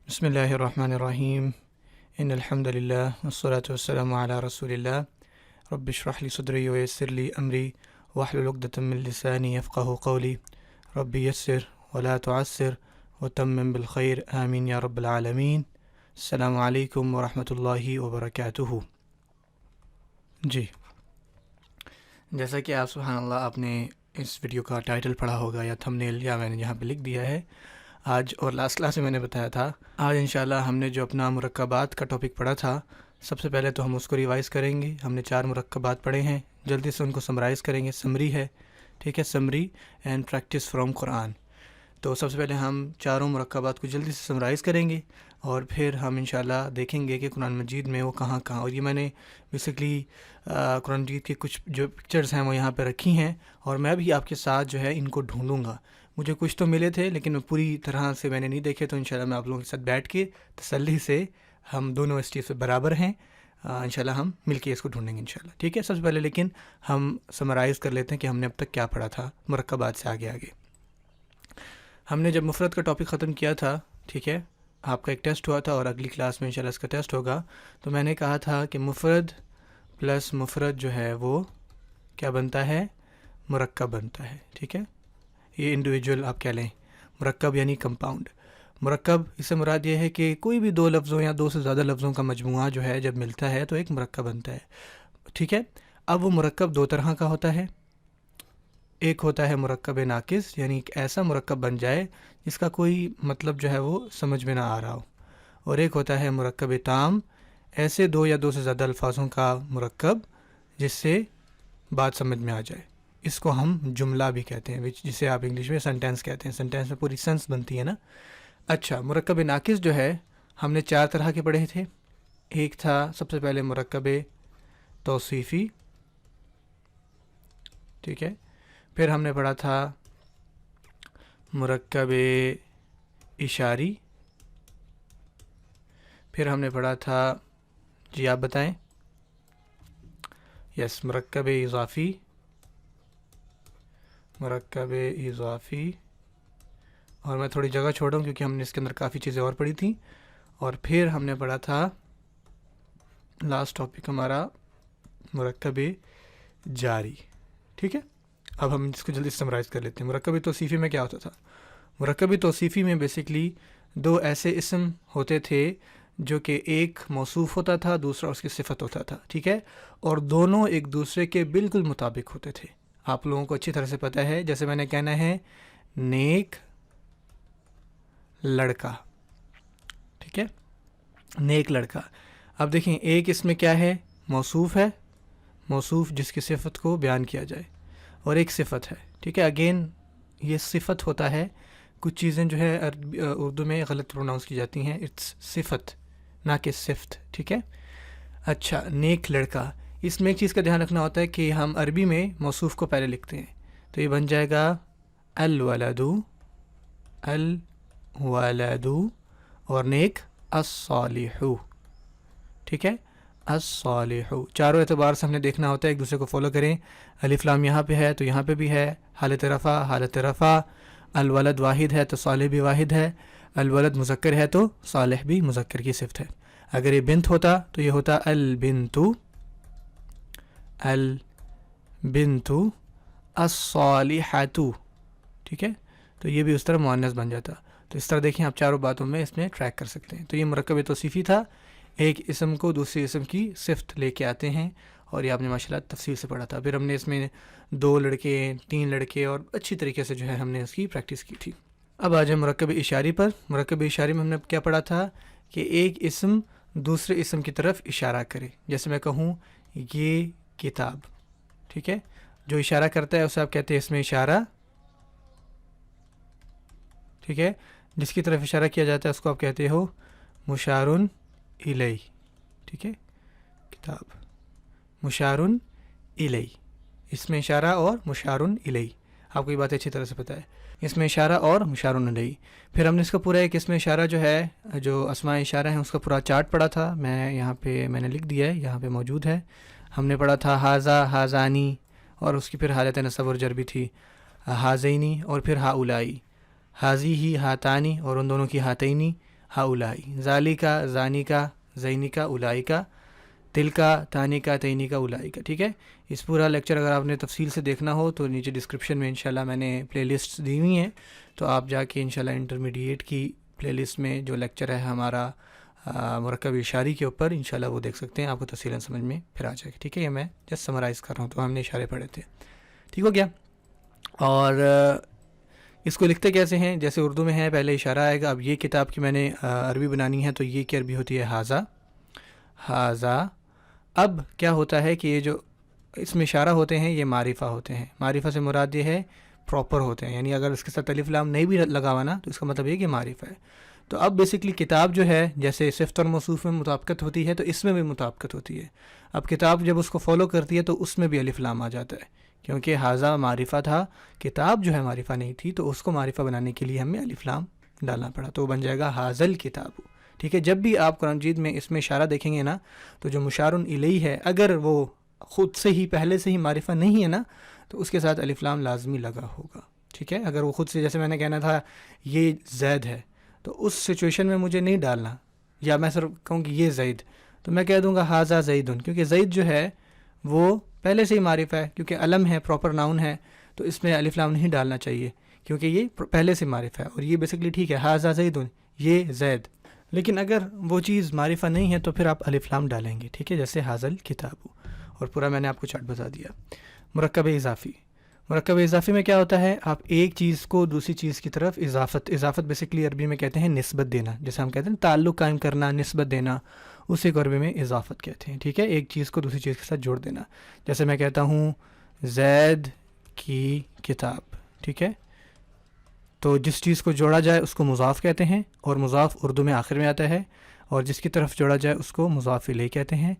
بسم اللہ الرحمن الرحیم ان الحمد للہ والصلاة والسلام علی رسول اللہ رب اشرح لی صدری ویسر لی امری واحلل عقدۃ من لسانی یفقہوا قولی رب یسر ولا تعسر وتمم بالخیر آمین یا رب العالمین۔ السلام علیکم ورحمۃ اللہ وبرکاتہ۔ جی، جیسا کہ آپ سبحان اللہ آپ نے اس ویڈیو کا ٹائٹل پڑھا ہوگا یا تھمبنیل یا میں نے یہاں پہ لکھ دیا ہے، آج اور لاسٹ کلاس میں نے بتایا تھا آج انشاءاللہ ہم نے جو اپنا مرکبات کا ٹاپک پڑھا تھا، سب سے پہلے تو ہم اس کو ریوائز کریں گے۔ ہم نے 4 مرکبات پڑھے ہیں، جلدی سے ان کو سمرائز کریں گے۔ سمری ہے، ٹھیک ہے، سمری اینڈ پریکٹس فرام قرآن۔ تو سب سے پہلے ہم چاروں مرکبات کو جلدی سے سمرائز کریں گے اور پھر ہم انشاءاللہ دیکھیں گے کہ قرآن مجید میں وہ کہاں کہاں، اور یہ میں نے بیسکلی قرآن مجید کی کچھ جو پکچرز ہیں وہ یہاں پہ رکھی ہیں، اور میں بھی آپ کے ساتھ جو ہے ان کو ڈھونڈوں گا۔ مجھے کچھ تو ملے تھے لیکن پوری طرح سے میں نے نہیں دیکھے، تو انشاءاللہ میں آپ لوگوں کے ساتھ بیٹھ کے تسلی سے ہم دونوں اس چیز پہ برابر ہیں، انشاءاللہ ہم مل کے اس کو ڈھونڈیں گے انشاءاللہ، ٹھیک ہے۔ سب سے پہلے لیکن ہم سمرائز کر لیتے ہیں کہ ہم نے اب تک کیا پڑھا تھا مرکبات سے آگے آگے۔ ہم نے جب مفرد کا ٹاپک ختم کیا تھا، ٹھیک ہے، آپ کا ایک ٹیسٹ ہوا تھا اور اگلی کلاس میں انشاءاللہ اس کا ٹیسٹ ہوگا، تو میں نے کہا تھا کہ مفرد پلس مفرد جو ہے وہ کیا بنتا ہے، مرکب بنتا ہے، ٹھیک ہے۔ یہ انڈیویجول آپ کہہ لیں، مرکب یعنی کمپاؤنڈ۔ مرکب اس سے مراد یہ ہے کہ کوئی بھی 2 لفظوں یا 2 سے زیادہ لفظوں کا مجموعہ جو ہے جب ملتا ہے تو ایک مرکب بنتا ہے، ٹھیک ہے۔ اب وہ مرکب 2 طرح کا ہوتا ہے، ایک ہوتا ہے مرکب ناقص، یعنی ایک ایسا مرکب بن جائے جس کا کوئی مطلب جو ہے وہ سمجھ میں نہ آ رہا ہو، اور ایک ہوتا ہے مرکب تام، ایسے 2 یا 2 سے زیادہ الفاظوں کا مرکب جس سے بات سمجھ میں آ جائے۔ اس کو ہم جملہ بھی کہتے ہیں، جسے آپ انگلش میں سینٹینس کہتے ہیں۔ سینٹینس میں پوری سینس بنتی ہے نا۔ اچھا، مرکب ناقص جو ہے ہم نے 4 طرح کے پڑھے تھے۔ ایک تھا سب سے پہلے مرکب توصیفی، ٹھیک ہے۔ پھر ہم نے پڑھا تھا مرکب اشاری، پھر ہم نے پڑھا تھا، جی آپ بتائیں، یس، مرکب اضافی، مرکب اضافی، اور میں تھوڑی جگہ چھوڑ رہا ہوں کیونکہ ہم نے اس کے اندر کافی چیزیں اور پڑھی تھیں۔ اور پھر ہم نے پڑھا تھا لاسٹ ٹاپک ہمارا مرکب جاری، ٹھیک ہے۔ اب ہم اس کو جلدی سمرائز کر لیتے ہیں۔ مرکب توصیفی میں کیا ہوتا تھا؟ مرکب توصیفی میں بیسکلی 2 ایسے اسم ہوتے تھے جو کہ ایک موصوف ہوتا تھا، دوسرا اس کی صفت ہوتا تھا، ٹھیک ہے، اور دونوں ایک دوسرے کے بالکل مطابق ہوتے تھے۔ آپ لوگوں کو اچھی طرح سے پتہ ہے، جیسے میں نے کہنا ہے نیک لڑکا، ٹھیک ہے، نیک لڑکا۔ اب دیکھیں، ایک اس میں کیا ہے، موصوف ہے، موصوف جس کی صفت کو بیان کیا جائے، اور ایک صفت ہے، ٹھیک ہے۔ اگین یہ صفت ہوتا ہے، کچھ چیزیں جو ہے اردو میں غلط پروناؤنس کی جاتی ہیں، اٹس صفت نہ کہ صفت، ٹھیک ہے۔ اچھا، نیک لڑکا، اس میں ایک چیز کا دھیان رکھنا ہوتا ہے کہ ہم عربی میں موصوف کو پہلے لکھتے ہیں، تو یہ بن جائے گا الولد، الولد، اور نیک الصالح، ٹھیک ہے، الصالح۔ چاروں اعتبار سے ہم نے دیکھنا ہوتا ہے، ایک دوسرے کو فالو کریں۔ الف لام یہاں پہ ہے تو یہاں پہ بھی ہے، حالت رفع، حالت رفع۔ الولد واحد ہے تو صالح بھی واحد ہے، الولد مذکر ہے تو صالح بھی مذکر کی صفت ہے۔ اگر یہ بنت ہوتا تو یہ ہوتا البنت، البنت الصالحۃ، ٹھیک ہے، تو یہ بھی اس طرح مؤنث بن جاتا۔ تو اس طرح دیکھیں، آپ چاروں باتوں میں اس میں ٹریک کر سکتے ہیں۔ تو یہ مرکب توصیفی تھا، ایک اسم کو دوسرے اسم کی صفت لے کے آتے ہیں، اور یہ آپ نے ماشاءاللہ تفصیل سے پڑھا تھا۔ پھر ہم نے اس میں 2 لڑکے، 3 لڑکے، اور اچھی طریقے سے جو ہے ہم نے اس کی پریکٹس کی تھی۔ اب آ جائیں مرکب اشاری پر۔ مرکب اشاری میں ہم نے کیا پڑھا تھا کہ ایک اسم دوسرے اسم کی طرف اشارہ کرے۔ جیسے میں کہوں یہ کتاب، ٹھیک ہے، جو اشارہ کرتا ہے اسے آپ کہتے ہیں اسم اشارہ، ٹھیک ہے، جس کی طرف اشارہ کیا جاتا ہے اس کو آپ کہتے ہو مشار الیہ، ٹھیک ہے، کتاب، مشار الیہ، اس میں اشارہ اور مشار الیہ، آپ کو یہ بات اچھی طرح سے پتہ ہے، اس میں اشارہ اور مشار الیہ۔ پھر ہم نے اس کا پورا ایک اس میں اشارہ جو ہے، جو اسماء اشارہ ہیں اس کا پورا چارٹ پڑھا تھا، میں نے لکھ دیا ہے، یہاں پہ موجود ہے۔ ہم نے پڑھا تھا ھذا، ھذانی، اور اس کی پھر حالت نصب اور جر بھی تھی، ھذینی، اور پھر ہؤلائی، ھذیہ، ھاتانی، اور ان دونوں کی ہاتینی، ہاؤلائی، ذالکا زانیکا زینیکا اولائکا، تلکا تانیکا تینیکا اولائکا. ٹھیک ہے، اس پورا لیکچر اگر آپ نے تفصیل سے دیکھنا ہو تو نیچے ڈسکرپشن میں انشاءاللہ میں نے پلے لسٹ دی ہوئی ہیں، تو آپ جا کے انشاءاللہ انٹرمیڈیٹ کی پلے لسٹ میں جو لیکچر ہے ہمارا مرکب اشاری کے اوپر، انشاءاللہ وہ دیکھ سکتے ہیں، آپ کو تفصیلاً سمجھ میں پھر آ جائے گا. ٹھیک ہے، یہ میں جسٹ سمرائز کر رہا ہوں، تو ہم نے اشارے پڑھے تھے. ٹھیک ہو گیا. اور اس کو لکھتے کیسے ہیں؟ جیسے اردو میں ہے پہلے اشارہ آئے گا. اب یہ کتاب کی میں نے عربی بنانی ہے، تو یہ کی عربی ہوتی ہے ہاذا، ہاذا. اب کیا ہوتا ہے کہ یہ جو اس میں اشارہ ہوتے ہیں یہ معرفہ ہوتے ہیں. معرفہ سے مراد یہ ہے پراپر ہوتے ہیں، یعنی اگر اس کے ساتھ الف لام نہیں بھی لگا ہوا نا تو اس کا مطلب یہ کہ معرفہ ہے. تو اب بیسکلی کتاب جو ہے جیسے صفت اور موصوف میں مطابقت ہوتی ہے تو اس میں بھی مطابقت ہوتی ہے. اب کتاب جب اس کو فالو کرتی ہے تو اس میں بھی الف لام آ جاتا ہے، کیونکہ ہاذا معرفہ تھا، کتاب جو ہے معرفہ نہیں تھی، تو اس کو معرفہ بنانے کے لیے ہمیں الف لام ڈالنا پڑا، تو وہ بن جائے گا ہاذل کتاب. ٹھیک ہے، جب بھی آپ قرآن مجید میں اس میں اشارہ دیکھیں گے نا، تو جو مشار الیہ ہے اگر وہ خود سے ہی پہلے سے ہی معرفہ نہیں ہے نا تو اس کے ساتھ الف لام لازمی لگا ہوگا. ٹھیک ہے، اگر وہ خود سے، جیسے میں نے کہنا تھا یہ زید ہے، تو اس سچویشن میں مجھے نہیں ڈالنا، یا میں صرف کہوں کہ یہ زید، تو میں کہہ دوں گا ہاذا زیدن، کیونکہ زید جو ہے وہ پہلے سے ہی معرفہ ہے، کیونکہ علم ہے، پراپر ناؤن ہے، تو اس میں الف لام نہیں ڈالنا چاہیے کیونکہ یہ پہلے سے معرفہ ہے. اور یہ بیسکلی ٹھیک ہے، ہاذا زیدن، یہ زید. لیکن اگر وہ چیز معرفہ نہیں ہے تو پھر آپ الف لام ڈالیں گے. ٹھیک ہے، جیسے ہاذل کتاب. اور پورا میں نے آپ کو چارٹ بتا دیا. مرکب اضافی. مرکب اضافی میں کیا ہوتا ہے؟ آپ ایک چیز کو دوسری چیز کی طرف اضافت بیسکلی عربی میں کہتے ہیں نسبت دینا، جیسے ہم کہتے ہیں تعلق قائم کرنا، نسبت دینا، اسی کو عربی میں اضافت کہتے ہیں. ٹھیک ہے، ایک چیز کو دوسری چیز کے ساتھ جوڑ دینا. جیسے میں کہتا ہوں زید کی کتاب. ٹھیک ہے، تو جس چیز کو جوڑا جائے اس کو مضاف کہتے ہیں، اور مضاف اردو میں آخر میں آتا ہے، اور جس کی طرف جوڑا جائے اس کو مضاف الیہ کہتے ہیں،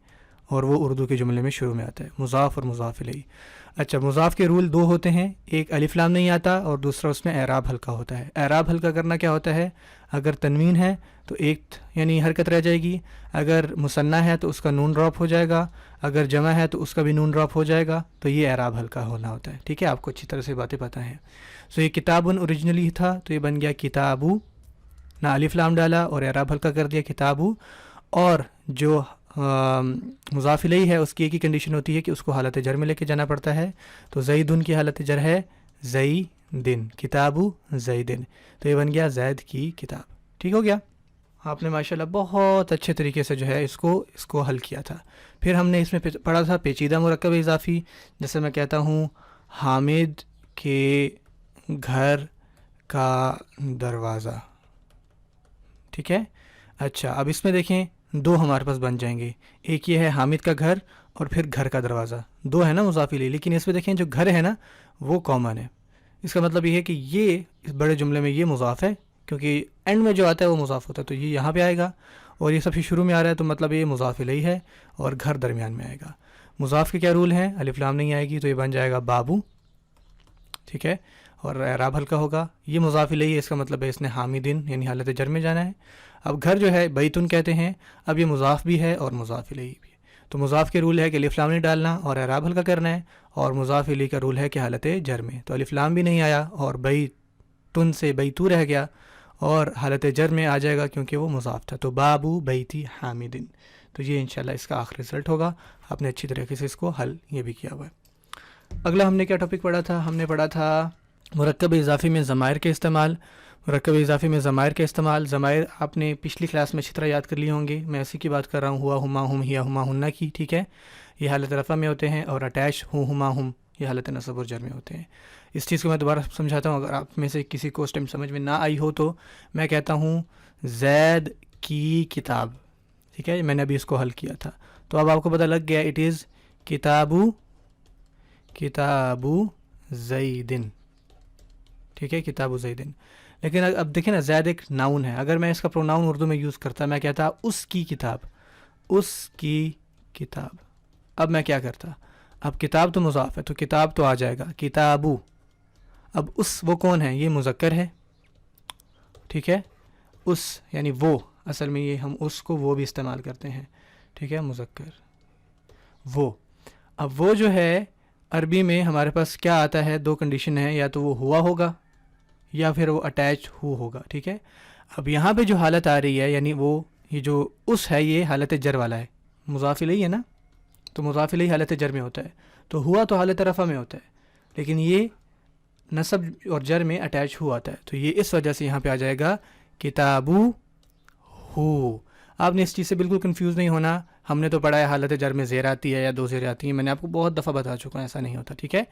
اور وہ اردو کے جملے میں شروع میں آتا ہے، مضاف اور مضاف الیہ. اچھا، مضاف کے رول دو ہوتے ہیں، ایک الف لام نہیں آتا اور دوسرا اس میں اعراب ہلکا ہوتا ہے. اعراب ہلکا کرنا کیا ہوتا ہے؟ اگر تنوین ہے تو ایک یعنی حرکت رہ جائے گی، اگر مثنیٰ ہے تو اس کا نون ڈراپ ہو جائے گا، اگر جمع ہے تو اس کا بھی نون ڈراپ ہو جائے گا، تو یہ اعراب ہلکا ہونا ہوتا ہے. ٹھیک ہے، آپ کو اچھی طرح سے باتیں پتہ ہیں. سو یہ کتابن اوریجنلی تھا تو یہ بن گیا کتابو، نہ الف لام ڈالا اور اعراب ہلکا کر دیا کتابو. اور جو مضاف الیہ ہے اس کی ایک ہی کنڈیشن ہوتی ہے کہ اس کو حالت جر میں لے کے جانا پڑتا ہے، تو زیدن کی حالت جر ہے زیدن، کتابو زیدن، تو یہ بن گیا زید کی کتاب. ٹھیک ہو گیا. آپ نے ماشاءاللہ بہت اچھے طریقے سے جو ہے اس کو حل کیا تھا. پھر ہم نے اس میں پڑھا تھا پیچیدہ مرکب اضافی. جیسے میں کہتا ہوں حامد کے گھر کا دروازہ. ٹھیک ہے. اچھا، اب اس میں دیکھیں دو ہمارے پاس بن جائیں گے، ایک یہ ہے حامد کا گھر اور پھر گھر کا دروازہ، دو ہے نا مضاف الیہ، لیکن اس میں دیکھیں جو گھر ہے نا وہ کامن ہے. اس کا مطلب یہ ہے کہ یہ اس بڑے جملے میں یہ مضاف ہے، کیونکہ اینڈ میں جو آتا ہے وہ مضاف ہوتا ہے، تو یہ یہاں پہ آئے گا، اور یہ سب سے شروع میں آ رہا ہے تو مطلب یہ مضاف الیہ ہے، اور گھر درمیان میں آئے گا. مضاف کے کیا رول ہیں؟ الف لام نہیں آئے گی تو یہ بن جائے گا بابو. ٹھیک ہے، اور اعراب ہلکا ہوگا. یہ مضاف الیہ ہے، اس کا مطلب ہے اس نے حامدن یعنی حالت جر میں جانا ہے. اب گھر جو ہے بیتن کہتے ہیں، اب یہ مضاف بھی ہے اور مضاف الیہ بھی ہے، تو مضاف کے رول ہے کہ الف لام نہیں ڈالنا اور اعراب ہلکا کرنا ہے، اور مضاف الیہ کا رول ہے کہ حالت جر میں، تو الف لام بھی نہیں آیا اور بیتن سے بیتو رہ گیا اور حالت جر میں آ جائے گا کیونکہ وہ مضاف تھا، تو بابو بیتی حامدن. تو یہ انشاءاللہ اس کا آخری رزلٹ ہوگا. آپ نے اچھی طریقے سے اس کو حل یہ بھی کیا ہوا ہے. اگلا ہم نے کیا ٹاپک پڑھا تھا؟ ہم نے پڑھا تھا مرکب اضافی میں ضمائر کے استعمال. مرکب اضافی میں ضمائر کے استعمال. ضمائر آپ نے پچھلی کلاس میں اچھی طرح یاد کر لیے ہوں گے، میں اسی کی بات کر رہا ہوں، ہوا ہما ہم ہیا ہما ہنہ کی. ٹھیک ہے، یہ حالت رفع میں ہوتے ہیں، اور اٹیچ ہوں ہما ہم یہ حالت نصب اور جر میں ہوتے ہیں. اس چیز کو میں دوبارہ سمجھاتا ہوں، اگر آپ میں سے کسی کو اس ٹائم سمجھ میں نہ آئی ہو تو میں کہتا ہوں زید کی کتاب. ٹھیک ہے، میں نے ابھی اس کو حل کیا تھا، تو اب آپ کو پتہ لگ گیا اٹ از کتابو زیدن. ٹھیک ہے، کتابو زیدن. لیکن اب دیکھیں نا، زید ایک ناؤن ہے، اگر میں اس کا پروناؤن اردو میں یوز کرتا میں کہتا اس کی کتاب، اس کی کتاب. اب میں کیا کرتا؟ اب کتاب تو مضاف ہے تو کتاب تو آ جائے گا کتابو. اب اس وہ کون ہے؟ یہ مذکر ہے. ٹھیک ہے، اس یعنی وہ، اصل میں یہ ہم اس کو وہ بھی استعمال کرتے ہیں. ٹھیک ہے، مذکر وہ. اب وہ جو ہے عربی میں ہمارے پاس کیا آتا ہے؟ دو کنڈیشن ہے، یا تو وہ ہوا ہوگا یا پھر وہ اٹیچ ہوگا. ٹھیک ہے، اب یہاں پہ جو حالت آ رہی ہے یعنی وہ یہ جو اس ہے یہ حالت جر والا ہے، مضاف الیہ ہے نا، تو مضاف الیہ حالت جر میں ہوتا ہے، تو ہوا تو حالت رفع میں ہوتا ہے، لیکن یہ نصب اور جر میں اٹیچ ہوا آتا ہے، تو یہ اس وجہ سے یہاں پہ آ جائے گا کتابو ہو۔ آپ نے اس چیز سے بالکل کنفیوز نہیں ہونا، ہم نے تو پڑھا ہے حالت جر میں زیر آتی ہے یا دو زیر آتی ہیں، میں نے آپ کو بہت دفعہ بتا چکا ہوں ایسا نہیں ہوتا، ٹھیک ہے۔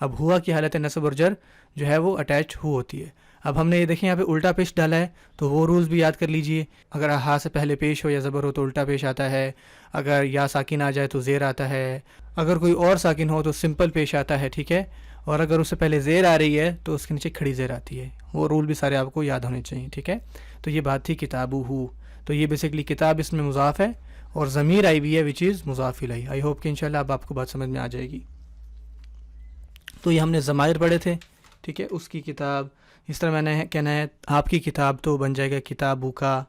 اب ہوا کی حالت نصب اور جر جو ہے وہ اٹیچ ہو ہوتی ہے۔ اب ہم نے یہ دیکھیں یہاں پہ الٹا پیش ڈالا ہے، تو وہ رولز بھی یاد کر لیجئے، اگر ہا سے پہلے پیش ہو یا زبر ہو تو الٹا پیش آتا ہے، اگر یا ساکن آ جائے تو زیر آتا ہے، اگر کوئی اور ساکن ہو تو سمپل پیش آتا ہے، ٹھیک ہے، اور اگر اس سے پہلے زیر آ رہی ہے تو اس کے نیچے کھڑی زیر آتی ہے۔ وہ رول بھی سارے آپ کو یاد ہونے چاہیے، ٹھیک ہے۔ تو یہ بات تھی کتابو ہو، تو یہ بیسکلی کتاب اس میں مضاف ہے اور ضمیر آئی ہوئی ہے وچ از مضاف الیہ۔ آئی ہوپ کہ انشاءاللہ اب آپ کو بات سمجھ میں آ جائے گی۔ تو یہ ہم نے ضمائر پڑھے تھے، ٹھیک ہے، اس کی کتاب، اس طرح میں نے کہنا ہے آپ کی کتاب تو بن جائے گا کتابو کا،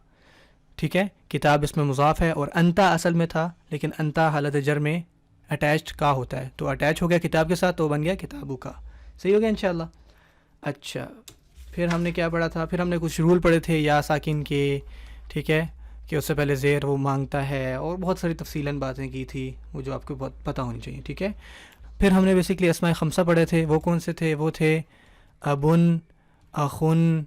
ٹھیک ہے، کتاب اس میں مضاف ہے، اور انتا اصل میں تھا لیکن انتا حالت جر میں اٹیچڈ کا ہوتا ہے، تو اٹیچ ہو گیا کتاب کے ساتھ تو بن گیا کتابو کا، صحیح ہو گیا انشاءاللہ۔ اچھا، پھر ہم نے کیا پڑھا تھا؟ پھر ہم نے کچھ رول پڑھے تھے یا ساکن کے، ٹھیک ہے، کہ اس سے پہلے زیر وہ مانگتا ہے، اور بہت ساری تفصیلاً باتیں کی تھی وہ جو آپ کو بہت پتہ ہونی چاہیے، ٹھیک ہے۔ پھر ہم نے بیسکلی اسماء خمسہ پڑھے تھے، وہ کون سے تھے؟ وہ تھے ابن، اخن،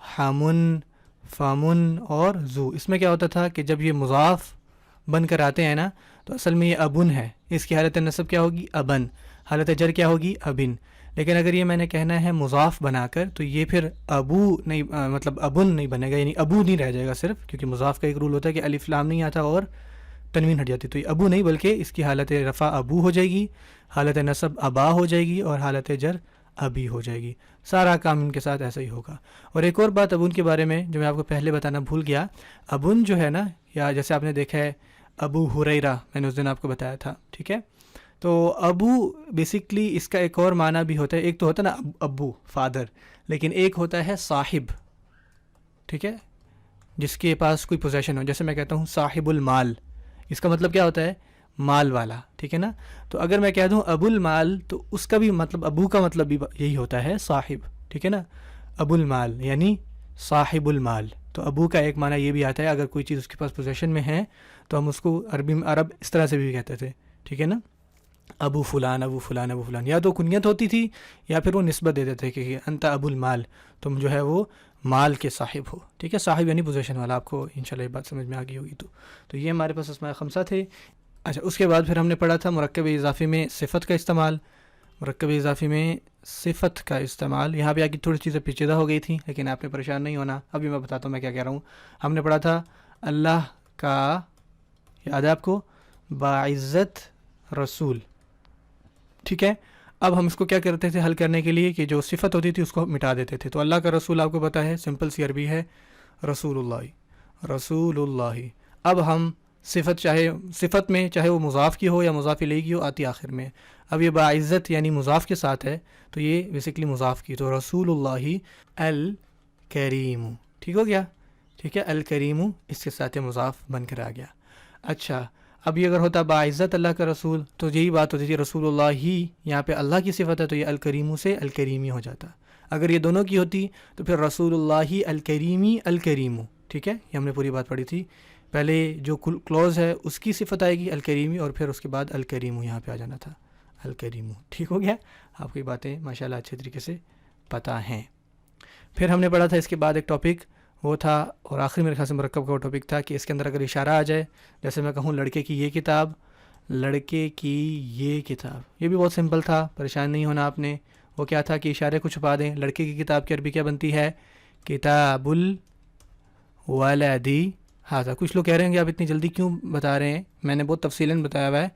حامن، فامن اور زو۔ اس میں کیا ہوتا تھا کہ جب یہ مضاف بن کر آتے ہیں نا تو اصل میں یہ ابن ہے، اس کی حالت نصب کیا ہوگی؟ ابن، حالت جر کیا ہوگی؟ ابن، لیکن اگر یہ میں نے کہنا ہے مضاف بنا کر تو یہ پھر ابو نہیں مطلب ابن نہیں بنے گا، یعنی ابو نہیں رہ جائے گا صرف، کیونکہ مضاف کا ایک رول ہوتا ہے کہ الف لام نہیں آتا اور تنوین ہٹ جاتی، تو یہ ابو نہیں بلکہ اس کی حالت رفع ابو ہو جائے گی، حالت نصب ابا ہو جائے گی، اور حالت جر ابی ہو جائے گی۔ سارا کام ان کے ساتھ ایسا ہی ہوگا۔ اور ایک اور بات ابن کے بارے میں جو میں آپ کو پہلے بتانا بھول گیا، ابن جو ہے نا، یا جیسے آپ نے دیکھا ہے ابو ہریرہ، میں نے اس دن آپ کو بتایا تھا، ٹھیک ہے، تو ابو بیسکلی اس کا ایک اور معنی بھی ہوتا ہے، ایک تو ہوتا ہے نا ابو فادر، لیکن ایک ہوتا ہے صاحب، ٹھیک ہے، جس کے پاس کوئی پوزیشن ہو، جیسے میں کہتا ہوں صاحب المال، اس کا مطلب کیا ہوتا ہے؟ مال والا، ٹھیک ہے نا۔ تو اگر میں کہہ دوں ابو المال تو اس کا بھی مطلب، ابو کا مطلب بھی یہی ہوتا ہے صاحب، ٹھیک ہے نا، ابو المال یعنی صاحب المال۔ تو ابو کا ایک معنی یہ بھی آتا ہے اگر کوئی چیز اس کے پاس پوزیشن میں ہے تو ہم اس کو عربی میں عرب اس طرح سے بھی کہتے تھے، ٹھیک ہے نا، ابو فلان، ابو فلان، ابو فلان، یا تو کنیت ہوتی تھی یا پھر وہ نسبت دیتے تھے کہ انت ابو المال، تم جو ہے وہ مال کے صاحب ہو، ٹھیک ہے، صاحب یعنی پوزیشن والا۔ آپ کو انشاءاللہ یہ بات سمجھ میں آ گئی ہوگی۔ تو یہ ہمارے پاس اسماء خمسہ تھے۔ اچھا، اس کے بعد پھر ہم نے پڑھا تھا مرکب اضافی میں صفت کا استعمال، مرکب اضافی میں صفت کا استعمال۔ یہاں پہ آ کے تھوڑی چیزیں پیچیدہ ہو گئی تھیں، لیکن آپ نے پریشان نہیں ہونا، ابھی میں بتاتا ہوں میں کیا کہہ رہا ہوں۔ ہم نے پڑھا تھا اللہ کا، یاد ہے آپ کو، باعزت رسول، ٹھیک ہے۔ اب ہم اس کو کیا کرتے تھے حل کرنے کے لیے کہ جو صفت ہوتی تھی اس کو مٹا دیتے تھے، تو اللہ کا رسول آپ کو پتہ ہے سمپل سی عربی ہے رسول اللہ، رسول اللہ۔ اب ہم صفت، چاہے صفت میں چاہے وہ مضاف کی ہو یا مضاف الیہ کی ہو، آتی آخر میں۔ اب یہ باعزت یعنی مضاف کے ساتھ ہے تو یہ بیسکلی مضاف کی، تو رسول اللہ الکریم، ٹھیک ہو گیا، ٹھیک ہے، الکریم اس کے ساتھ مضاف بن کر آ گیا۔ اچھا، اب یہ اگر ہوتا باعزت اللہ کا رسول تو یہی بات ہوتی تھی رسول اللہ ہی، یہاں پہ اللہ کی صفت ہے تو یہ الکریم سے الکریمی ہو جاتا۔ اگر یہ دونوں کی ہوتی تو پھر رسول اللہ الکریمی الکریم، ٹھیک ہے، یہ ہم نے پوری بات پڑھی تھی۔ پہلے جو کلوز ہے اس کی صفت آئے گی الکریمی، اور پھر اس کے بعد الکریم یہاں پہ آ جانا تھا، الکریم، ٹھیک ہو گیا۔ آپ کو یہ باتیں ماشاءاللہ اچھے طریقے سے پتہ ہیں۔ پھر ہم نے پڑھا تھا اس کے بعد ایک ٹاپک وہ تھا، اور آخری میرے خیال سے مرکب کا وہ ٹاپک تھا کہ اس کے اندر اگر اشارہ آ جائے، جیسے میں کہوں لڑکے کی یہ کتاب، لڑکے کی یہ کتاب، یہ بھی بہت سمپل تھا، پریشان نہیں ہونا آپ نے۔ وہ کیا تھا کہ اشارے کو چھپا دیں۔ لڑکے کی کتاب کی عربی کیا بنتی ہے؟ کتاب الولدی ہاذا۔ کچھ لوگ کہہ رہے ہیں کہ آپ اتنی جلدی کیوں بتا رہے ہیں، میں نے بہت تفصیلاً بتایا ہوا ہے،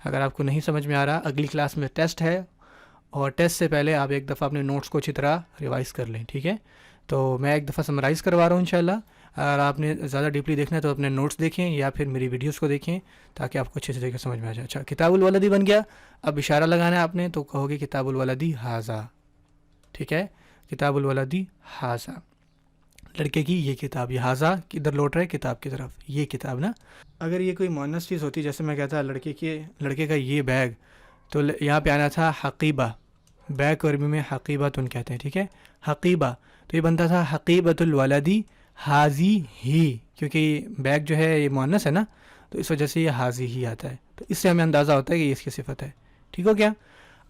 اگر آپ کو نہیں سمجھ میں آ رہا اگلی کلاس میں ٹیسٹ ہے، اور ٹیسٹ سے پہلے آپ ایک دفعہ اپنے نوٹس کو اچھی طرح ریوائز کر لیں، ٹھیک ہے۔ تو میں ایک دفعہ سمرائز کروا رہا ہوں انشاءاللہ، اگر آپ نے زیادہ ڈیپلی دیکھنا ہے تو اپنے نوٹس دیکھیں یا پھر میری ویڈیوز کو دیکھیں تاکہ آپ کو اچھے طریقے سے سمجھ میں آ جائے۔ اچھا، کتاب الولدی بن گیا، اب اشارہ لگانا ہے آپ نے تو کہو گے کتاب الولدی ھذا، ٹھیک ہے، کتاب الولدی ھذا، لڑکے کی یہ کتاب، یہ ھذا کدھر لوٹ رہا ہے؟ کتاب کی طرف، یہ کتاب نا۔ اگر یہ کوئی مؤنث چیز ہوتی جیسے میں کہتا لڑکے کا یہ بیگ، تو یہاں پہ آنا تھا حقیبہ، بیگ کو عربی میں حقیبۃ کہتے ہیں، ٹھیک ہے، حقیبہ، تو یہ بنتا تھا حقیبۃ الولدی حاضی ہی، کیونکہ بیگ جو ہے یہ مؤنث ہے نا، تو اس وجہ سے یہ حاضی ہی آتا ہے، تو اس سے ہمیں اندازہ ہوتا ہے کہ یہ اس کی صفت ہے. ٹھیک ہو گیا؟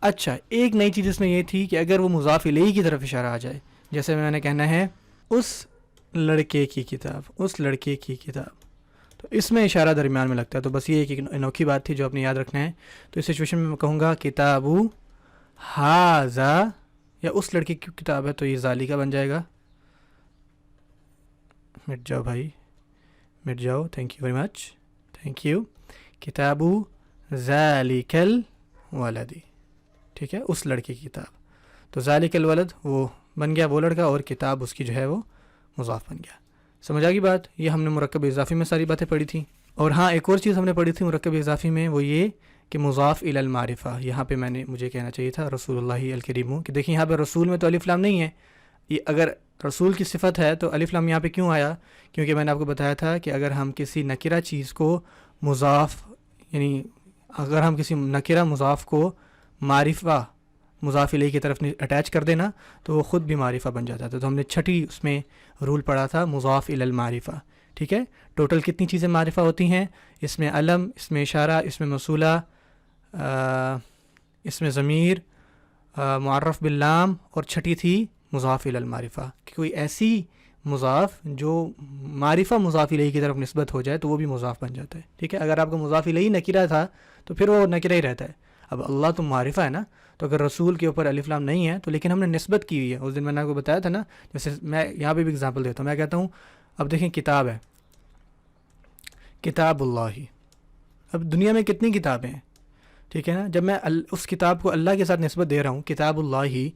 اچھا، ایک نئی چیز اس میں یہ تھی کہ اگر وہ مضاف الیہ کی طرف اشارہ آ جائے، جیسے میں نے کہنا ہے اس لڑکے کی کتاب، اس لڑکے کی کتاب، تو اس میں اشارہ درمیان میں لگتا ہے. تو بس یہ ایک انوکھی بات تھی جو آپ نے یاد رکھنا ہے. تو اس سچویشن میں کہوں گا کتابو ہاذا، یا اس لڑکے کی کتاب ہے تو یہ ذالکہ بن جائے گا. مٹ جاؤ بھائی، مٹ جاؤ، thank you very much, thank you. کتابو ذالک الولدی، ٹھیک ہے، اس لڑکے کی کتاب. تو ذالک الولد وہ بن گیا وہ لڑکا، اور کتاب اس کی جو ہے وہ مضاف بن گیا. سمجھ آ گئی بات؟ یہ ہم نے مرکب اضافی میں ساری باتیں پڑھی تھیں. اور ہاں ایک اور چیز ہم نے پڑھی تھی مرکب اضافی میں، وہ یہ کہ مضاف الی المعرفہ. یہاں پہ مجھے کہنا چاہیے تھا رسول اللہ الکریم، کہ دیکھیں یہاں پہ رسول میں تو الف لام نہیں ہے. یہ اگر رسول کی صفت ہے تو الف لام یہاں پہ کیوں آیا؟ کیونکہ میں نے آپ کو بتایا تھا کہ اگر ہم کسی نکرہ چیز کو مضاف، یعنی اگر ہم کسی نکرہ مضاف کو معرفہ مضاف الیہ کی طرف اٹیچ کر دینا تو وہ خود بھی معرفہ بن جاتا تھا. تو ہم نے چھٹی اس میں رول پڑھا تھا مضاف الی المعرفہ. ٹھیک ہے، ٹوٹل کتنی چیزیں معرفہ ہوتی ہیں؟ اس میں علم، اس میں اشارہ، اس میں موصولہ، اس میں ضمیر، معرف باللام، اور چھٹی تھی مضاف الی المعرفہ. کہ کوئی ایسی مضاف جو معرفہ مضاف الیہ کی طرف نسبت ہو جائے تو وہ بھی مضاف بن جاتا ہے. ٹھیک ہے، اگر آپ کا مضاف الیہ نکرہ تھا تو پھر وہ نکرہ ہی رہتا ہے. اب اللہ تو معرفہ ہے نا، تو اگر رسول کے اوپر الف لام نہیں ہے تو لیکن ہم نے نسبت کی ہوئی ہے. اس دن میں نے آپ کو بتایا تھا نا، جیسے میں یہاں پہ بھی اگزامپل دیتا ہوں. میں کہتا ہوں اب دیکھیں کتاب ہے، کتاب اللہ. اب دنیا میں کتنی کتابیں ہیں؟ ٹھیک ہے نا، جب میں اس کتاب کو اللہ کے ساتھ نسبت دے رہا ہوں، کتاب اللہ ہی،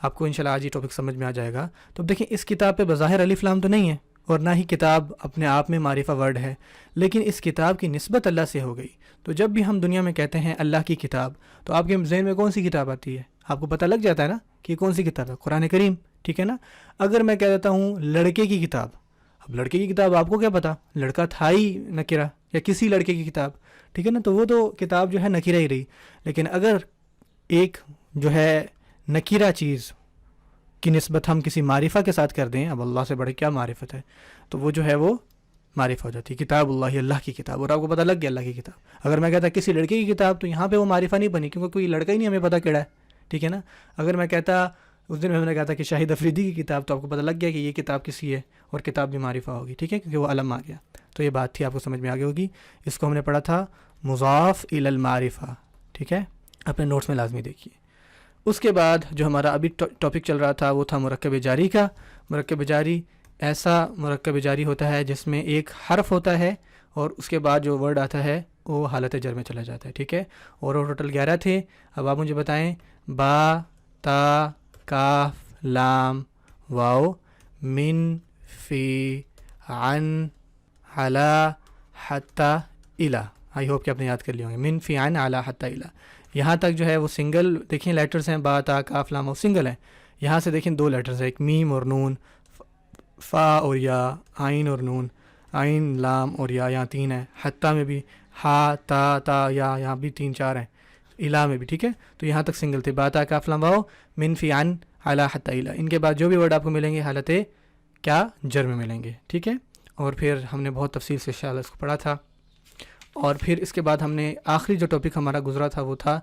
آپ کو انشاءاللہ آج یہ ٹاپک سمجھ میں آ جائے گا. تو اب دیکھیں اس کتاب پہ بظاہر الف لام تو نہیں ہے، اور نہ ہی کتاب اپنے آپ میں معرفہ ورڈ ہے، لیکن اس کتاب کی نسبت اللہ سے ہو گئی. تو جب بھی ہم دنیا میں کہتے ہیں اللہ کی کتاب، تو آپ کے ذہن میں کون سی کتاب آتی ہے؟ آپ کو پتہ لگ جاتا ہے نا کہ کون سی کتاب ہے، قرآن کریم. ٹھیک ہے نا. اگر میں کہہ دیتا ہوں لڑکے کی کتاب، اب لڑکے کی کتاب آپ کو کیا پتا، لڑکا تھا ہی نکرہ، یا کسی لڑکے کی کتاب. ٹھیک ہے نا، تو وہ تو کتاب جو ہے نکرہ ہی رہی. لیکن اگر ایک جو ہے نکرہ چیز کی نسبت ہم کسی معرفہ کے ساتھ کر دیں، اب اللہ سے بڑے کیا معرفت ہے، تو وہ جو ہے وہ معرفہ ہو جاتی ہے. کتاب اللہ، اللہ کی کتاب، اور آپ کو پتہ لگ گیا اللہ کی کتاب. اگر میں کہتا کسی لڑکے کی کتاب تو یہاں پہ وہ معرفہ نہیں بنی، کیونکہ کوئی لڑکا ہی نہیں ہمیں پتہ کیڑا ہے. ٹھیک ہے نا. اگر میں کہتا اس دن میں نے کہا تھا کہ شاہد افریدی کی کتاب، تو آپ کو پتہ لگ گیا کہ یہ کتاب کسی ہے، اور کتاب بھی معرفہ ہوگی. ٹھیک ہے، کیونکہ وہ علم آ گیا. تو یہ بات تھی، آپ کو سمجھ میں آ گئی ہوگی. اس کو ہم نے پڑھا تھا مضاف الی المعرفہ. ٹھیک ہے، اپنے نوٹس میں لازمی دیکھیے. اس کے بعد جو ہمارا ابھی ٹاپک چل رہا تھا وہ تھا مرکب جاری کا. مرکب جاری ایسا مرکب جاری ہوتا ہے جس میں ایک حرف ہوتا ہے اور اس کے بعد جو ورڈ آتا ہے وہ حالت جر میں چلا جاتا ہے. ٹھیک ہے، اور وہ ٹوٹل 11 تھے. اب آپ مجھے بتائیں، با، تا، کاف، لام، واو، من، فی، عن، علی، حتی، الی. آئی ہوپ کہ آپ نے یاد کر لیے ہوں گے. من، فی، عن، علی، حتی، الی. یہاں تک جو ہے وہ سنگل دیکھیں لیٹرز ہیں، با، تا، کاف، لام، وہ سنگل ہیں. یہاں سے دیکھیں 2 لیٹرز ہیں، ایک میم اور نون، فا اور یا، عین اور نون، عین، لام اور یا، یہاں 3 ہیں. حتی میں بھی ہا، تا، یا، یہاں بھی 3 4 ہیں. الا میں بھی. ٹھیک ہے، تو یہاں تک سنگل تھے، با، تا، کاف، لام، واو، من، فی، عن، علی، حتی، الی. ان کے بعد جو بھی ورڈ آپ کو ملیں گے حالت کیا جر میں ملیں گے. ٹھیک ہے، اور پھر ہم نے بہت تفصیل سے انشاءاللہ اس کو پڑھا تھا. اور پھر اس کے بعد ہم نے آخری جو ٹاپک ہمارا گزرا تھا وہ تھا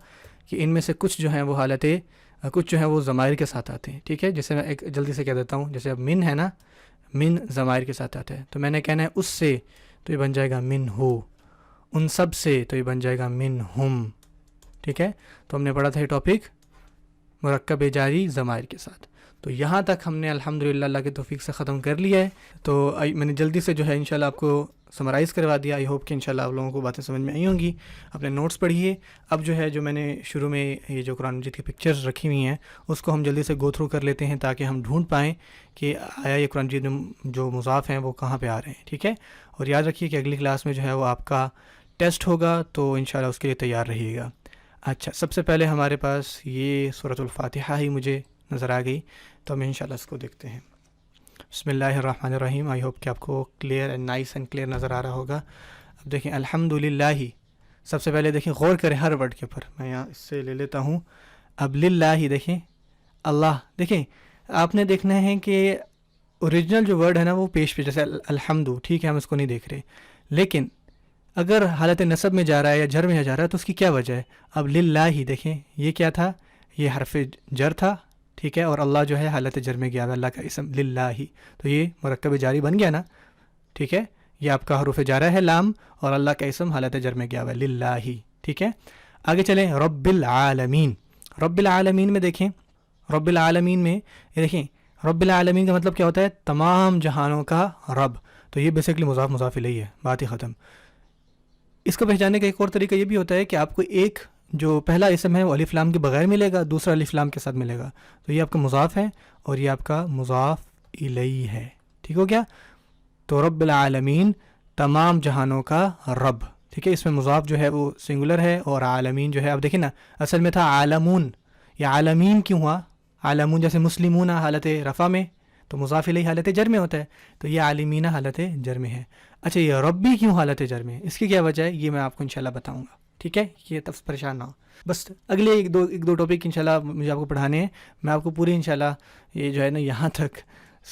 کہ ان میں سے کچھ جو ہیں وہ حالتیں، کچھ جو ہیں وہ ضمائر کے ساتھ آتے ہیں. ٹھیک ہے، جیسے میں ایک جلدی سے کہہ دیتا ہوں، جیسے اب من ہے نا، من ضمائر کے ساتھ آتا ہے. تو میں نے کہنا ہے اس سے، تو یہ بن جائے گا من ہو. ان سب سے، تو یہ بن جائے گا من ہم. ٹھیک ہے، تو ہم نے پڑھا تھا یہ ٹاپک مرکب جاری ضمائر کے ساتھ. تو یہاں تک ہم نے الحمدللہ اللہ کے توفیق سے ختم کر لیا ہے. تو میں نے جلدی سے جو ہے انشاءاللہ آپ کو سمرائز کروا دیا. آئی ہوپ کہ انشاءاللہ آپ لوگوں کو باتیں سمجھ میں آئی ہوں گی. اپنے نوٹس پڑھیے. اب جو ہے جو میں نے شروع میں یہ جو قرآن مجید کی پکچرز رکھی ہوئی ہیں اس کو ہم جلدی سے گو تھرو کر لیتے ہیں تاکہ ہم ڈھونڈ پائیں کہ آیا یہ قرآن مجید میں جو مضاف ہیں وہ کہاں پہ آ رہے ہیں. ٹھیک ہے، اور یاد رکھیے کہ اگلی کلاس میں جو ہے وہ آپ کا ٹیسٹ ہوگا، تو انشاءاللہ اس کے لیے تیار رہیے گا. اچھا، سب سے پہلے ہمارے پاس یہ سورۃ الفاتحہ ہی مجھے نظر آ گئی، تو ہم انشاءاللہ اس کو دیکھتے ہیں. بسم اللہ الرحمن الرحیم. آئی ہوپ کہ آپ کو clear and nice and clear نظر آ رہا ہوگا. اب دیکھیں الحمدللہ، سب سے پہلے دیکھیں غور کریں ہر ورڈ کے اوپر. میں یہاں اس سے لے لیتا ہوں. اب للہ، دیکھیں اللہ، دیکھیں آپ نے دیکھنا ہے کہ اوریجنل جو ورڈ ہے نا وہ پیش پہ، جیسے الحمد، ٹھیک ہے ہم اس کو نہیں دیکھ رہے، لیکن اگر حالت نصب میں جا رہا ہے یا جر میں جا رہا ہے تو اس کی کیا وجہ ہے؟ اب للہ ہی دیکھیں یہ کیا تھا، یہ حرف جر تھا، ٹھیک ہے، اور اللہ جو ہے حالت جر میں گیا ہوا، اللہ کا اسم للہ ہی، تو یہ مرکب جاری بن گیا نا، ٹھیک ہے، یہ آپ کا حروف جارہ ہے لام، اور اللہ کا اسم حالت جر میں گیا ہوا ہے للہ ہی، ٹھیک ہے۔ آگے چلیں، رب العالمین، رب العالمین میں دیکھیں، رب العالمین میں یہ دیکھیں، رب العالمین کا مطلب کیا ہوتا ہے؟ تمام جہانوں کا رب، تو یہ بیسیکلی مضاف مضاف الیہ ہے، بات ہی ختم۔ اس کو پہچاننے کا ایک اور طریقہ یہ بھی ہوتا ہے کہ آپ کو ایک جو پہلا اسم ہے وہ الف لام کے بغیر ملے گا، دوسرا الف لام کے ساتھ ملے گا، تو یہ آپ کا مضاف ہے اور یہ آپ کا مضاف الیہ ہے، ٹھیک ہو گیا؟ تو رب العالمین تمام جہانوں کا رب، ٹھیک ہے، اس میں مضاف جو ہے وہ سنگولر ہے، اور عالمین جو ہے، اب دیکھیں نا اصل میں تھا عالمون، یہ عالمین کیوں ہوا؟ عالمون جیسے مسلمون حالت رفع میں، تو مضاف الیہ حالت جر میں ہوتا ہے، تو یہ عالمین حالت جر میں ہے۔ اچھا یہ ربی کیوں حالت جر میں ہے؟ اس کی کیا وجہ ہے؟ یہ میں آپ کو انشاءاللہ بتاؤں گا، ٹھیک ہے، یہ تب پریشان نہ ہو، بس اگلے ایک دو ٹاپک انشاءاللہ مجھے آپ کو پڑھانے ہیں، میں آپ کو پوری انشاءاللہ یہ جو ہے نا یہاں تک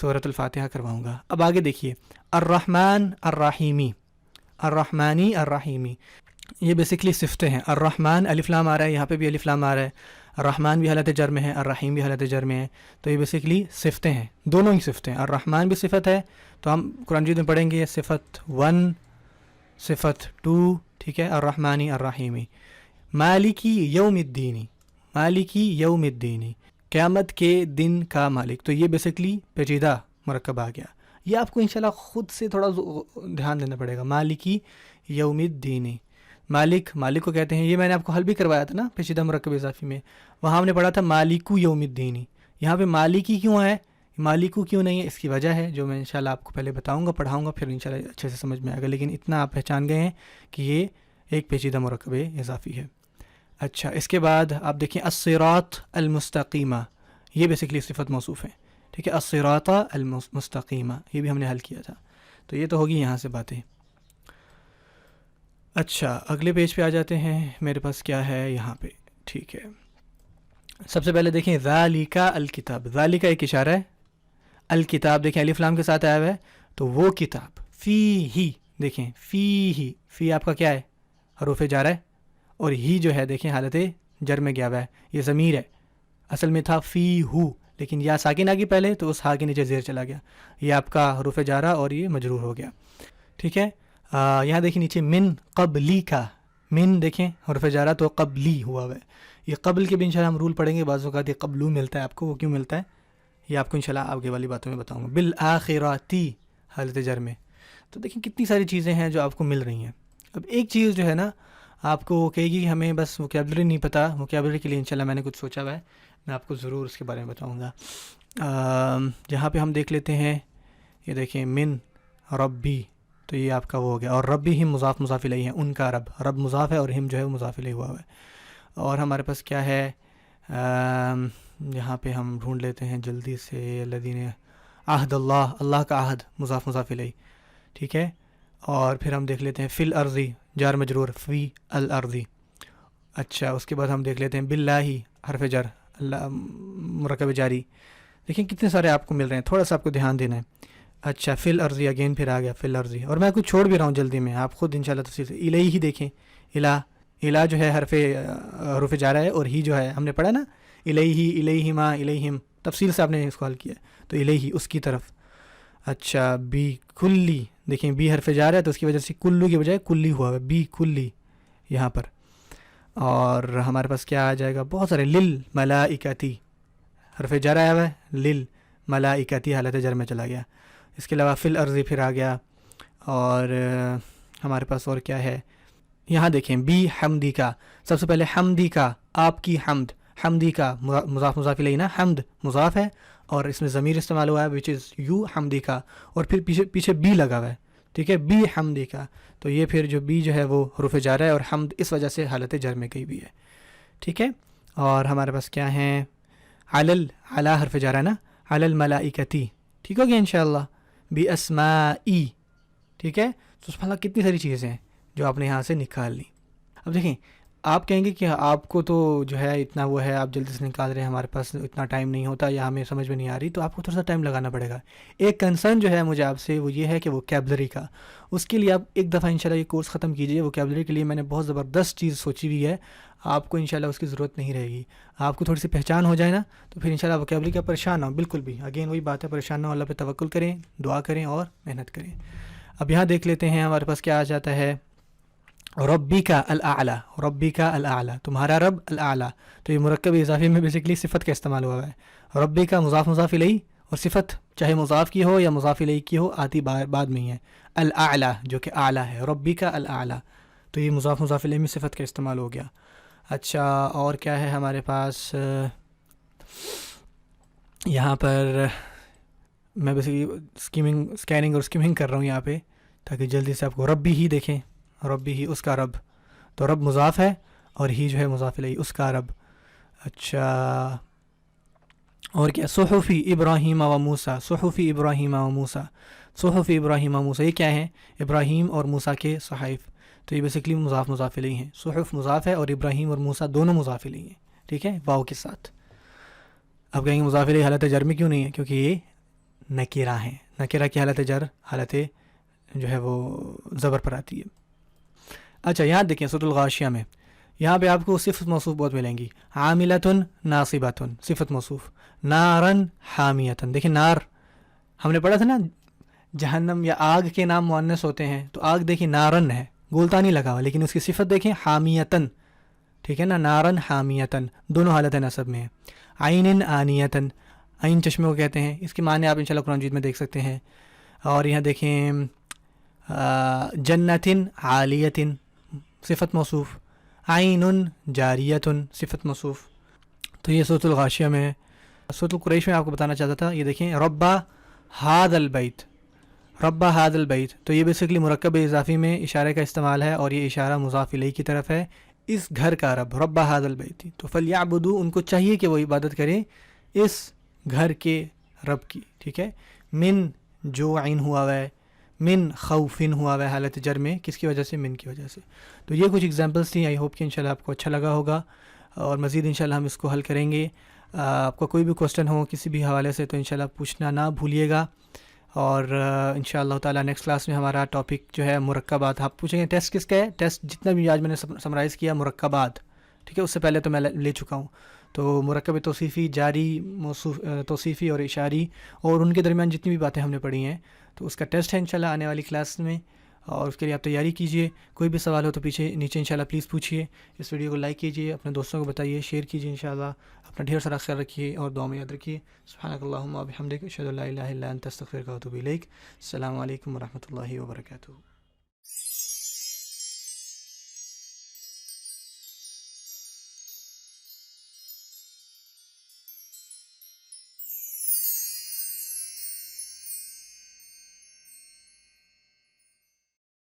سورۃ الفاتحہ کرواؤں گا۔ اب آگے دیکھیے، الرحمن الرحیمی، الرحمانی الرحیمی، یہ بیسکلی صفتیں ہیں۔ الرحمن الف لام آ رہا ہے، یہاں پہ بھی الف لام آ رہا ہے، الرحمن بھی حالت جر میں ہے، الرحیم بھی حالت جر میں ہے، تو یہ بیسکلی صفتیں ہیں، دونوں ہی صفتیں ہیں۔ الرحمن بھی صفت ہے، تو ہم قرآن مجید میں پڑھیں گے صفت 1، صفت 2، ٹھیک ہے، الرحمانی الرحیمی۔ مالکی یوم الدینی، مالکی یوم الدینی، قیامت کے دن کا مالک، تو یہ بیسکلی پیچیدہ مرکب آ گیا، یہ آپ کو انشاءاللہ خود سے تھوڑا دھیان دینا پڑے گا۔ مالکی یوم الدینی، مالک، مالک کو کہتے ہیں، یہ میں نے آپ کو حل بھی کروایا تھا نا پیچیدہ مرکب اضافی میں، وہاں ہم نے پڑھا تھا مالکو یوم الدینی، یہاں پہ مالکی کیوں ہے، مالکو کیوں نہیں ہے؟ اس کی وجہ ہے جو میں انشاءاللہ آپ کو پہلے بتاؤں گا، پڑھاؤں گا، پھر انشاءاللہ اچھے سے سمجھ میں آئے گا، لیکن اتنا آپ پہچان گئے ہیں کہ یہ ایک پیچیدہ مرکب اضافی ہے۔ اچھا اس کے بعد آپ دیکھیں الصراط المستقیمہ، یہ بیسکلی صفت موصوف ہے، ٹھیک ہے، الصراط المستقیمہ، یہ بھی ہم نے حل کیا تھا، تو یہ تو ہوگی یہاں سے باتیں۔ اچھا اگلے پیج پہ آ جاتے ہیں، میرے پاس کیا ہے یہاں پہ، ٹھیک ہے، سب سے پہلے دیکھیں ذالک الکتاب، ذالک ایک اشارہ ہے، الکتاب دیکھیں الف لام کے ساتھ آیا ہوا ہے، تو وہ کتاب، فی ہی دیکھیں، فی ہی، فی آپ کا کیا ہے؟ حروف جارہ ہے، اور ہی جو ہے دیکھیں حالت جر میں گیا ہوا ہے، یہ ضمیر ہے، اصل میں تھا فی ہو، لیکن یا ساکن آ گئی پہلے تو اس ہا کے نیچے زیر چلا گیا، یہ آپ کا حروف جارہ اور یہ مجرور ہو گیا، ٹھیک ہے۔ یہاں دیکھیں نیچے من قبلی کا، من دیکھیں حرف جارہ تو قبلی ہوا ہوا ہے، یہ قبل کے بھی انشاءاللہ ہم رول پڑھیں گے، بعض اوقات یہ قبلو ملتا ہے آپ کو، وہ کیوں ملتا ہے یہ آپ کو انشاءاللہ آگے والی باتوں میں بتاؤں گا۔ بالآخراتی حالت جر میں، تو دیکھیں کتنی ساری چیزیں ہیں جو آپ کو مل رہی ہیں۔ اب ایک چیز جو ہے نا آپ کو کہے گی ہمیں بس ووکیبلری نہیں پتہ، ووکیبلری کے لیے انشاءاللہ میں نے کچھ سوچا ہوا ہے، میں آپ کو ضرور اس کے بارے میں بتاؤں گا۔ جہاں پہ ہم دیکھ لیتے ہیں، یہ دیکھیں من ربی، تو یہ آپ کا وہ ہو گیا، اور ربی ہم مضاف مضاف الیہ ہے، ان کا رب، رب مضاف ہے اور ہم جو ہے وہ مضاف الیہ ہوا ہے۔ اور ہمارے پاس کیا ہے، یہاں پہ ہم ڈھونڈ لیتے ہیں جلدی سے، الذین عہد اللہ، اللہ کا عہد مضاف مضاف الیہ، ٹھیک ہے، اور پھر ہم دیکھ لیتے ہیں فی الارضی، جار مجرور، فی الارضی۔ اچھا اس کے بعد ہم دیکھ لیتے ہیں باللہ، حرف جر، اللہ مرکب جاری، دیکھیں کتنے سارے آپ کو مل رہے ہیں، تھوڑا سا آپ کو دھیان دینا ہے۔ اچھا فی الارضی، اگین پھر آ گیا فی الارضی، اور میں کچھ چھوڑ بھی رہا ہوں جلدی میں، آپ خود انشاءاللہ تفصیل سے الیہ ہی دیکھیں، الہ جو ہے حرف جارہ ہے، اور ہی جو ہے ہم نے پڑھا نا الیہ الیہما الیہم، تفصیل سے آپ نے اس کو حل کیا، تو الیہ اس کی طرف۔ اچھا بی کلی، دیکھیں بی حرف جارہ ہے تو اس کی وجہ سے کلو کی بجائے کلی ہوا ہے، بی کلی یہاں پر۔ اور ہمارے پاس کیا آ جائے گا، بہت سارے، للملائکتی، حرف جارہ آیا ہوا ہے، للملائکتی حالت جر میں چلا گیا۔ اس کے علاوہ فی الارض پھر آ گیا، اور ہمارے پاس اور کیا ہے، یہاں دیکھیں بی حمدی کا، سب سے پہلے حمدی کا، آپ کی حمد، حمدی کا مضاف مضاف الیہ نا، حمد مضاف ہے اور اس میں ضمیر استعمال ہوا ہے وچ از یو، حمدی کا، اور پھر پیچھے بی لگا ہوا ہے، ٹھیک ہے، بی حمدی کا، تو یہ پھر جو بی جو ہے وہ حروف جارہ ہے، اور حمد اس وجہ سے حالت جر میں گئی بھی ہے، ٹھیک ہے۔ اور ہمارے پاس کیا ہیں، علی حرف جارہ نا، علی الملائکتی، ٹھیک ہو گیا انشاءاللہ، بی اسمائی، ٹھیک ہے، تو سبحان اللہ کتنی ساری چیزیں ہیں جو آپ نے یہاں سے نکال لی۔ اب دیکھیں آپ کہیں گے کہ آپ کو تو جو ہے اتنا وہ ہے، آپ جلدی سے نکال رہے ہیں، ہمارے پاس اتنا ٹائم نہیں ہوتا یا ہمیں سمجھ میں نہیں آ رہی، تو آپ کو تھوڑا سا ٹائم لگانا پڑے گا۔ ایک کنسرن جو ہے مجھے آپ سے وہ یہ ہے کہ ووکیبلری کا، اس کے لیے آپ ایک دفعہ انشاءاللہ یہ کورس ختم کیجئے۔ ووکیبلری کے لیے میں نے بہت زبردست چیز سوچی ہوئی ہے، آپ کو انشاءاللہ اس کی ضرورت نہیں رہے گی۔ آپ کو تھوڑی سی پہچان ہو جائے نا تو پھر انشاءاللہ ووکیبلری کا پریشان نہ ہو، بالکل بھی، اگین وہی بات ہے، پریشان نہ ہو، اللہ پہ توکل کریں، دعا کریں اور محنت کریں۔ اب یہاں دیکھ لیتے ہیں ہمارے پاس کیا آ جاتا ہے، ربی کا الاعلیٰ، ربی کا الاعلیٰ، تمہارا رب الاعلیٰ، تو یہ مرکب اضافی میں بیسکلی صفت کا استعمال ہوا ہے۔ ربی کا مضاف مضاف الیہ، اور صفت چاہے مضاف کی ہو یا مضاف الیہ کی ہو آتی بعد میں ہی ہے، الاعلیٰ جو کہ اعلیٰ ہے، ربی کا الاعلیٰ، تو یہ مضاف مضاف الیہ میں صفت کا استعمال ہو گیا۔ اچھا اور کیا ہے ہمارے پاس، یہاں پر میں بیسکلی اسکیننگ اور اسکیمنگ کر رہا ہوں یہاں پہ تاکہ جلدی سے آپ کو ربی ہی دیکھیں، ربی ہی اس کا رب، تو رب مضاف ہے اور ہی جو ہے مضاف الیہ، اس کا رب۔ اچھا اور کیا، صحفی ابراہیم و موسیٰ، صحفی ابراہیم و موسیٰ، صحف ابراہیم و موسیٰ، یہ کیا ہیں، ابراہیم اور موسیٰ کے صحائف، تو یہ بیسکلی مضاف مضاف الیہ ہیں، صحف مضاف ہے اور ابراہیم اور موسیٰ دونوں مضاف الیہ ہیں، ٹھیک ہے، واو کے ساتھ۔ اب کہیں گے مضاف الیہ حالت جر میں کیوں نہیں ہے، کیونکہ یہ نکرہ ہیں، نکرہ کی حالت جر حالت جو ہے وہ زبر پر آتی ہے۔ اچھا یہاں دیکھیں سورۃ الغاشیہ میں، یہاں پہ آپ کو صفت موصوف بہت ملیں گی، عاملۃ ناصبۃ صفت موصوف، نارن حامیۃ، دیکھیں نار ہم نے پڑھا تھا نا، جہنم یا آگ کے نام مؤنث ہوتے ہیں، تو آگ دیکھیں نارن ہے، گولتا نہیں لگا ہوا، لیکن اس کی صفت دیکھیں حامیتن، ٹھیک ہے نا، نارن حامیتن، دونوں حالت نصب میں ہے۔ عین آنیتن، عین چشمے کو کہتے ہیں، اس کے معنی آپ انشاءاللہ قرآن مجید میں دیکھ سکتے ہیں۔ اور یہاں دیکھیں جنتن عالیتن صفت موصوف، عین جاریتن صفت موصوف، تو یہ سورۃ الغاشیہ میں ہے۔ سورۃ القریش میں آپ کو بتانا چاہتا تھا، یہ دیکھیں ربا ھذا البیت، ربا ھذا البیت، تو یہ بیسکلی مرکب اضافی میں اشارے کا استعمال ہے اور یہ اشارہ مضاف الیہ کی طرف ہے، اس گھر کا رب، ربا ھذا البیت، تو فلیعبدوا، ان کو چاہیے کہ وہ عبادت کریں اس گھر کے رب کی، ٹھیک ہے۔ من جوعن ہوا ہوا ہے، من خوفن ہوا ہوا ہے حالت جر میں، کس کی وجہ سے، من کی وجہ سے۔ تو یہ کچھ ایگزامپلس تھیں، آئی ہوپ کہ انشاءاللہ آپ کو اچھا لگا ہوگا، اور مزید انشاءاللہ ہم اس کو حل کریں گے۔ آپ کا کوئی بھی کوسچن ہو کسی بھی حوالے سے تو انشاءاللہ پوچھنا نہ بھولیے گا، اور انشاءاللہ تعالیٰ نیکسٹ کلاس میں ہمارا ٹاپک جو ہے مرکبات، آپ پوچھیں گے ٹیسٹ کس کا ہے، ٹیسٹ جتنا بھی آج میں نے سمرائز کیا مرکبات، ٹھیک ہے، اس سے پہلے تو میں لے چکا ہوں، تو مرکب توصیفی، جاری، موصوف، توصیفی اور اشاری، اور ان کے درمیان جتنی بھی باتیں ہم نے پڑھی ہیں، تو اس کا ٹیسٹ ہے انشاءاللہ آنے والی کلاس میں، اور اس کے لیے آپ تیاری کیجئے۔ کوئی بھی سوال ہو تو نیچے انشاءاللہ پلیز پوچھیے، اس ویڈیو کو لائک کیجئے، اپنے دوستوں کو بتائیے، شیئر کیجئے انشاءاللہ، اپنا ڈھیر سارا خیال رکھیے اور دعا میں یاد رکھیے۔ سبحانک اللہم و بحمدک، اشہد ان لا الہ الا انت، استغفرک و اتوب الیک۔ السلام علیکم ورحمۃ اللہ وبرکاتہ۔